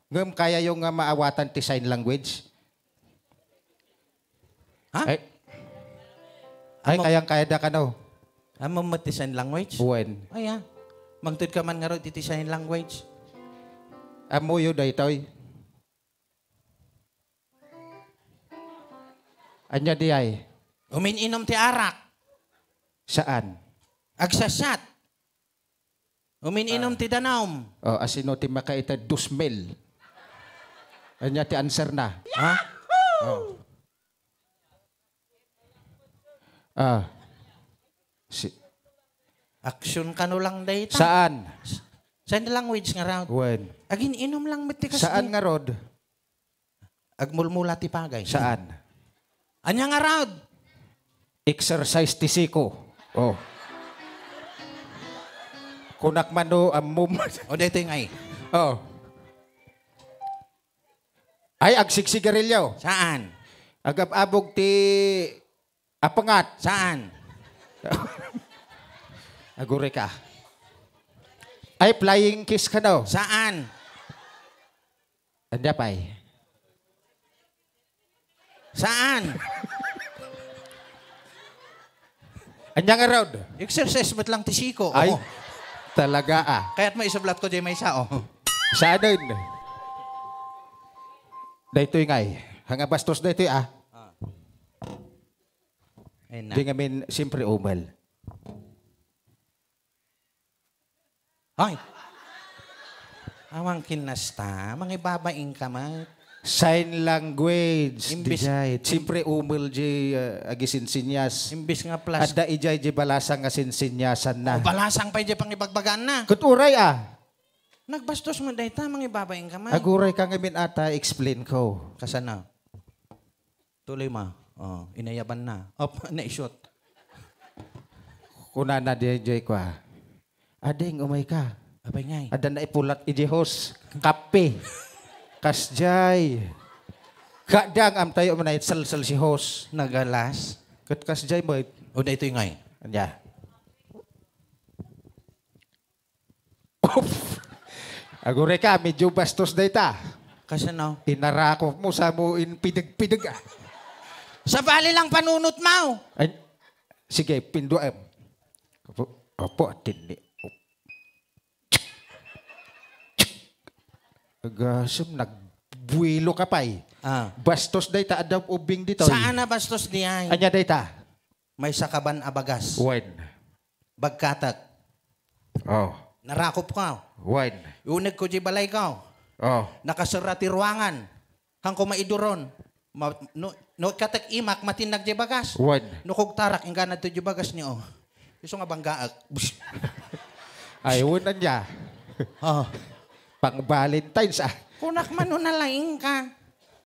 Ngam kaya yung maawatan ti sign language. Ha? Ay kayang kaya da ka no. Amo mo ti sign language? Buwan. Ay, Mangtud ka man nga ro ti sign language. Amo yun da itoy. Anya di ay. Umininom ti arak. Saan? Agsasat. Umininom ti danawm. O asino ti makaita dusmel. Anya ti answer na. Ha? Oh. Aksyon ka no lang dayta. Saan? Sign language nga raw. When? Agin inom lang miti kas. Saan nga rod? Agmulmula ti pagay. Saan? Anya nga raw. Exercise ti siko. Oh. Kunak man do amum. O dito yung ay. Oh. Ay agsigsigarilyo. Saan? Agab-abog ti apangat. Saan? Agure ka. Ay flying kiss ka daw. Saan? Anda pa ay. Saan? Anya nga road. Exercise ba't lang ti siko? Ay, Oo. talaga ah. Kaya't may isablat ko dyan may isa, Saan doon? Daytoy ngay. Hanga bastos daytoy ah. Ayun na. Di nga min, siyempre umal. Ay! Awang kinasta, mga babaing ka man. Sign language. Imbis- Dijay. Siyempre umal di agisinsinyas. Imbis nga plus. At da ijay di balasang asinsinyasan na. O balasang pa dyan pang ibagbagan na. Kuturay ah. Nagbastos mo dahita, mga babaing ka man. Aguray ka nga min ata, explain ko. Kasana? Tuloy ma. Oh, inayaban na. Op, naisot. Kuna na di ko ah. Ading, umay ka. Abay ngay. Ada na ipulat ijihos. Kape. Kasjay. Kadang am tayo manay sal-sal si host. Nagalas. Kat kasjay mo. O dito yung ngay. Anya. Agure ka, medyo bastos na ita. Kasano? Inarako mo sa mo in pidag-pidag ah. Sa bali lang panunot mo. Ay, sige, pindo em. Opo, tindi. Agasam, nagbuwilo ka pa eh. Ah. Bastos na ita, adaw ubing dito. Saan na bastos niya? Anya na ita? May sakaban abagas. When? Bagkatat. Oh. Narakop ka. When? Unig ko di balay ka. Oh. Nakasara ti ruangan. Hang ko maiduron. No katek imak matinag di bagas. When? No kog tarak ingga na ti bagas niyo. Iso nga banggaak. Ayaw na niya. Oh. Pang Valentine's ah. Kunak man no nalaing ka.